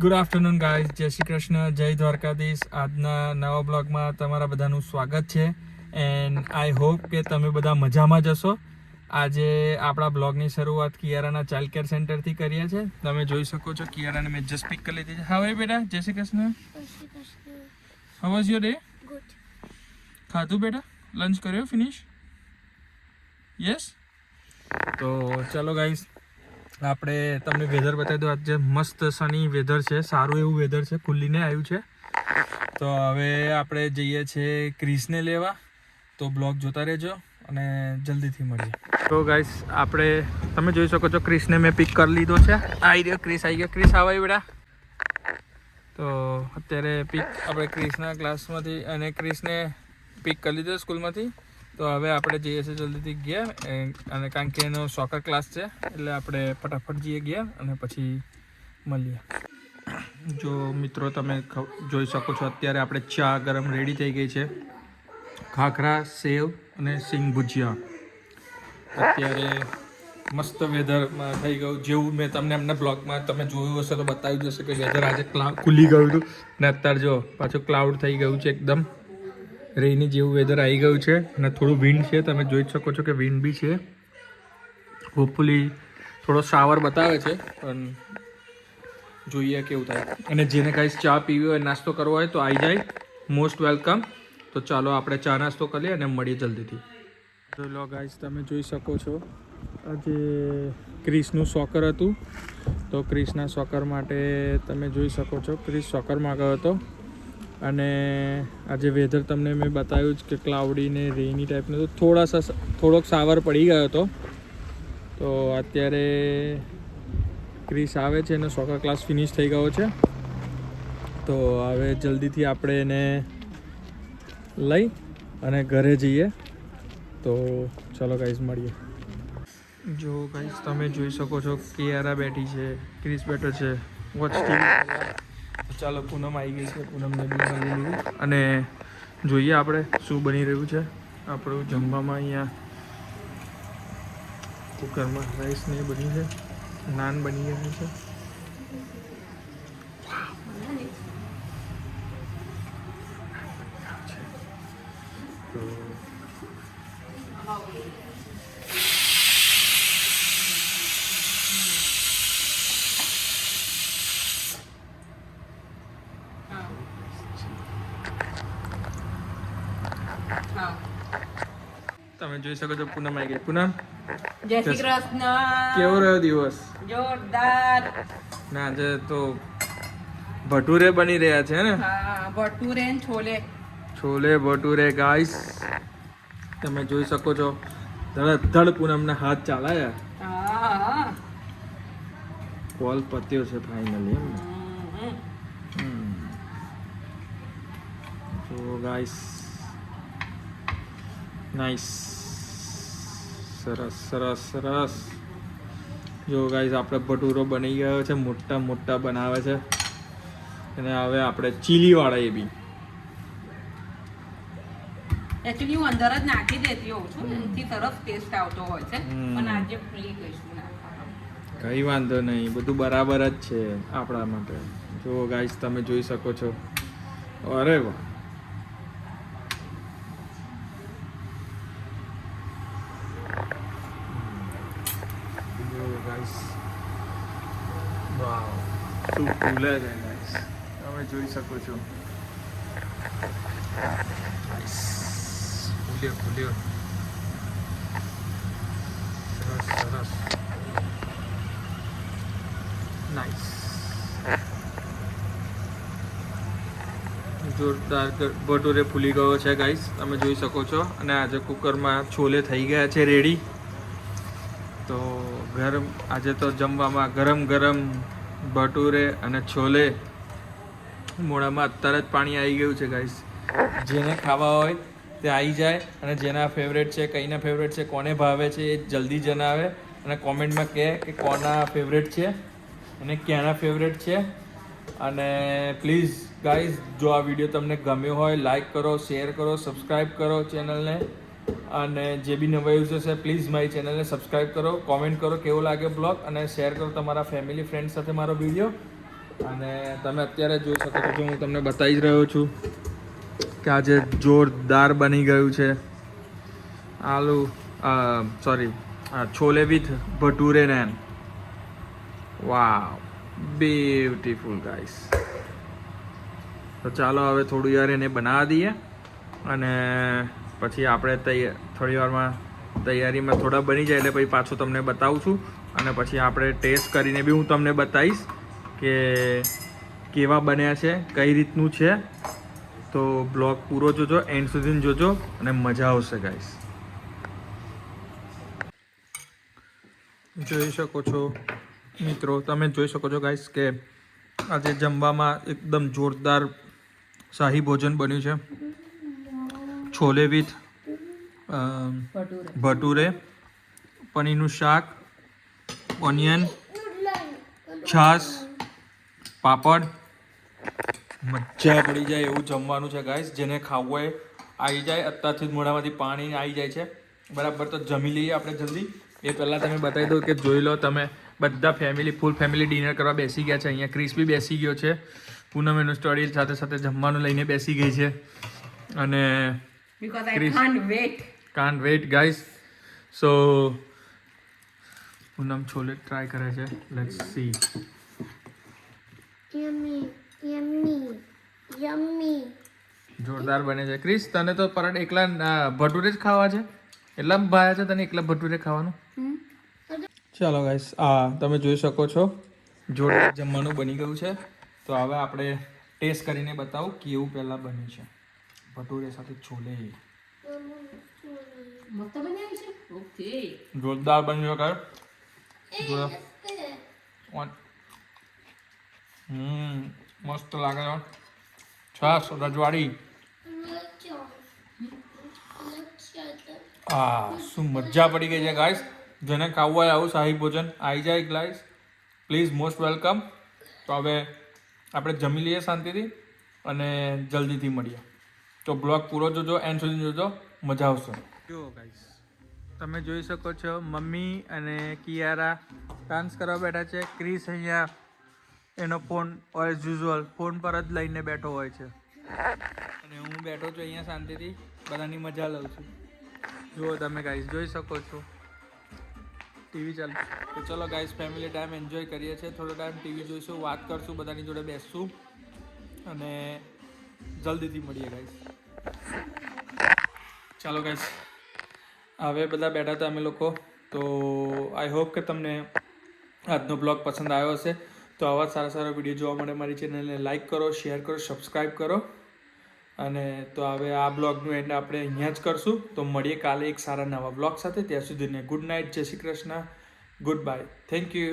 Good afternoon guys, જય શ્રી કૃષ્ણ, જય દ્વારકાધીશ. આજના નવા બ્લોગમાં તમારા બધાનું સ્વાગત છે એન્ડ આઈ હોપ કે તમે બધા મજામાં જ હશો. આજે આપણા બ્લોગની શરૂઆત કિયારાના ચાઇલ્ડ કેર સેન્ટરથી કરીએ છીએ. તમે જોઈ શકો છો કિયારાને મેં જસ્ટ પિક કરી લીધી છે. હાવ આર બેટા? જય Shri Krishna. How was your day? Good. ખાધું બેટા? લંચ કર્યો? ફિનિશ? યસ. તો ચાલો ગાઈઝ, આપણે તમને વેધર બતાવી દો. આજે મસ્ત સની વેધર છે, સારું એવું વેધર છે, ખુલ્લીને આવ્યું છે. તો હવે આપણે જઈએ છીએ ક્રિસને લેવા. તો બ્લોગ જોતા રહેજો અને જલ્દીથી મળીએ. તો ગાઈસ, આપણે તમે જોઈ શકો છો ક્રિસને મેં પિક કરી લીધો છે. આવી રહ્યો ક્રિસ, આવી ગયો. ક્રિસ આવાય બેટા. તો અત્યારે પિક આપણે ક્રિસના ક્લાસમાંથી અને ક્રિસને પિક કરી લીધો સ્કૂલમાંથી. તો હવે આપણે જઈએ છીએ જલ્દીથી ગયા અને કારણ કે એનો સોકર ક્લાસ છે એટલે આપણે ફટાફટ જઈએ ગયા અને પછી મળીએ. જો મિત્રો તમે જોઈ શકો છો અત્યારે આપણે ચા ગરમ રેડી થઈ ગઈ છે. ખાખરા, સેવ અને સિંગ ભુજિયા. અત્યારે મસ્ત વેધરમાં થઈ ગયું. જેવું મેં તમને એમના બ્લોગમાં તમે જોયું હશે તો બતાવી જશે કે વેધર આજે ખુલી ગયું હતું ને અત્યારે જો પાછું ક્લાઉડ થઈ ગયું છે. એકદમ રેની જેવું વેધર આવી ગયું છે અને થોડું વિન્ડ છે. તમે જોઈ શકો છો કે વિન્ડ બી છે. હોપફુલી થોડો શાવર બતાવે છે પણ જોઈએ કેવું થાય. અને જેને કાંઈ ચા પીવી હોય, નાસ્તો કરવો હોય તો આવી જાય, મોસ્ટ વેલકમ. તો ચાલો આપણે ચા નાસ્તો કરીએ અને મળીએ જલ્દીથી. તો લો ગાઈસ, તમે જોઈ શકો છો આજે ક્રિસનું સોકર હતું. તો ક્રિસના સોકર માટે તમે જોઈ શકો છો ક્રિસ સોકરમાં ગયો હતો અને આજે વેધર તમને મેં બતાવ્યું જ કે ક્લાઉડી ને રેની ટાઈપનું. તો થોડોક શાવર પડી ગયો હતો. તો અત્યારે ક્રિસ આવે છે અને સોકર ક્લાસ ફિનિશ થઈ ગયો છે. તો હવે જલ્દીથી આપણે એને લઈ અને ઘરે જઈએ. તો ચલો ગાઈઝ મળીએ. જો ગાઈઝ, તમે જોઈ શકો છો કિયારા બેઠી છે, ક્રિસ બેઠો છે. Watch TV. ચાલો, પૂનમ આવી ગઈ છે. પૂનમને બી મળી લીધું અને જોઈએ આપણે શું બની રહ્યું છે. આપણું જમવામાં અહીંયા કુકરમાં રાઈસ ને બની છે, નાન બની ગયા છે. તો તમે જોઈ શકો છો પૂનમ આવી ગઈ. પૂનમ, જય શ્રી કૃષ્ણ. કેવો રહ્યો દિવસ? જોરદાર. ના, આજે તો ભટુરે બની રહ્યા છે ને. હા, ભટુરે ને છોલે. છોલે ભટુરે ગાઈસ, તમે જોઈ શકો છો. ધડ પૂનમના હાથ ચાલાયા. હા. કોલ પત્યો છે ફાઇનલી એમ. તો ગાઈસ, નાઈસ, સરસ સરસ સરસ. જો ગાઈસ, આપણે ભટુરો બની ગયો છે. મોટા મોટા બનાવે છે અને હવે આપણે ચીલી વાળા એ બી. એકચ્યુઅલી હું અંદર જ નાખી દેતી હોઉં છું, એનાથી સરસ ટેસ્ટ આવતો હોય છે, પણ આજે ભૂલી ગઈ છું નાખવાનું. કઈ વાંધો નહીં, બધું બરાબર જ છે આપણા માટે. જો ગાઈસ, તમે જોઈ શકો છો. અરે વાહ, ગાઈસ, વાવ, શું ફૂલે છે ગાઈસ, તમે જોઈ શકો છો. ફૂલ્યો ફૂલ્યો, સરસ સરસ, નાઈસ. જોરદાર ભટુરે ફૂલી ગયો છે ગાઈસ, તમે જોઈ શકો છો. અને આજે કુકરમાં છોલે થઈ ગયા છે રેડી. તો આજે તો જમવામાં ગરમ ગરમ ભટુરે અને છોલે. મોઢામાં અત્યારે જ પાણી આવી ગયું છે ગાઈસ. જેને ખાવા હોય તે આવી જાય અને જેના ફેવરેટ છે, કઈના ફેવરેટ છે, કોને ભાવે છે એ જલ્દી જણાવે અને કોમેન્ટમાં કહે કે કોના ફેવરેટ છે અને ક્યાંના ફેવરેટ છે. અને પ્લીઝ ગાઈઝ, જો આ વિડીયો તમને ગમ્યો હોય, લાઈક કરો, શેર કરો, સબસ્ક્રાઈબ કરો ચેનલને. અને જે બી નવા યુઝર્સ છે પ્લીઝ મારી ચેનલને સબસ્ક્રાઈબ કરો, કોમેન્ટ કરો કેવો લાગે બ્લોગ અને શેર કરો તમારા ફેમિલી ફ્રેન્ડ સાથે મારો વિડીયો. અને તમે અત્યારે જોઈ શકો છો કે હું તમને બતાવી જ રહ્યો છું કે આજે જોરદાર બની ગયું છે આલુ સોરી છોલે વિથ ભટુરે નાન. Wow, beautiful guys. તો ચાલો હવે થોડું યાર એને બનાવવા દઈએ અને પછી આપણે થોડી વારમાં તૈયારીમાં થોડા બની જાય એટલે પછી પાછું તમને બતાવું છું અને પછી આપણે ટેસ્ટ કરીને બી હું તમને બતાવીશ કે કેવા બન્યા છે, કઈ રીતનું છે. તો બ્લોગ પૂરો જોજો, એન્ડ સુધી જોજો અને મજા આવશે ગાઈસ. જોઈ શકો છો મિત્રો, તમે જોઈ શકો છો ગાઈસ કે આજે જમવામાં એકદમ જોરદાર શાહી ભોજન બન્યું છે. છોલે વિથ ભટુરે, પનીરનું શાક, ઓનિયન, છાશ, પાપડ. મજા પડી જાય એવું જમવાનું છે ગાઈસ. જેને ખાવું હોય આવી જાય, અત્યારથી જ મોઢામાંથી પાણી આવી જાય છે. બરાબર, તો જમી લઈએ આપણે જલ્દી. એ પહેલાં તમે બતાવી દો કે જોઈ લો, તમે બધા ફેમિલી, ફૂલ ફેમિલી ડિનર કરવા બેસી ગયા છે. અહીંયા ક્રિસ બી બેસી ગયો છે. પૂનમ એનું સ્ટડી સાથે સાથે જમવાનું લઈને બેસી ગઈ છે. અને because I can't wait guys. So Poonam chole try કરે છે. Let's see. Yummy. જોરદાર બને છે. ક્રિસ, તને તો પરાઠ એકલા ભટુરે જ ખાવા છે? એટલા ભાયા છે તને એકલા ભટુરે ખાવાનું? ચાલો ગાઈસ, તમે જોઈ શકો છો જોરદાર જમવાનું બની ગયું છે. તો હવે આપણે ટેસ્ટ કરીને બતાવું કેવું પહેલાં બન્યું છે. ભટુરે સાથે છોલે મસ્ત બનાવ્યું છે. ઓકે, જોરદાર બન્યું છે. મસ્ત લાગે છે. છાશ રજવાડી. શું મજા પડી ગઈ છે ગાઈસ. જેને ખાવું હોય આવું શાહી ભોજન આવી જાય ગાઈસ, પ્લીઝ મોસ્ટ વેલકમ. તો હવે આપણે જમી લઈએ શાંતિથી અને જલ્દીથી મળીએ. તો બ્લોગ પૂરો જોજો, એન્ડ સુધી જોજો, મજા આવશે. જુઓ ગાઈસ, તમે જોઈ શકો છો મમ્મી અને કિયારા ડાન્સ કરવા બેઠા છે. ક્રિસ અહીંયા એનો ફોન એઝ યુઝ્યુઅલ ફોન પર જ લઈને બેઠો હોય છે અને હું બેઠો છું અહીંયા શાંતિથી બધાની મજા લઉં છું. જુઓ તમે ગાઈસ જોઈ શકો છો ટીવી ચાલુ. તો ચલો ગાઈસ, ફેમિલી ટાઈમ એન્જોય કરીએ છીએ. થોડો ટાઈમ ટીવી જોઈશું, વાત કરશું, બધાની જોડે બેસશું અને જલ્દીથી મળીએ ગાઈસ. ચાલો ગાઈસ, હવે બધા બેઠા હતા અમે લોકો. તો આઈ હોપ કે તમને આજનો બ્લોગ પસંદ આવ્યો હશે. તો આવા સારા સારા વિડીયો જોવા માટે મારી ચેનલને લાઈક કરો, શેર કરો, સબસ્ક્રાઈબ કરો. અને તો હવે આ બ્લોગનું એન્ડ આપણે અહીંયા જ કરશું. તો મળીએ કાલે એક સારા નવા બ્લોગ સાથે. ત્યાં સુધીને ગુડ નાઇટ, જય Shri Krishna, good bye, thank you.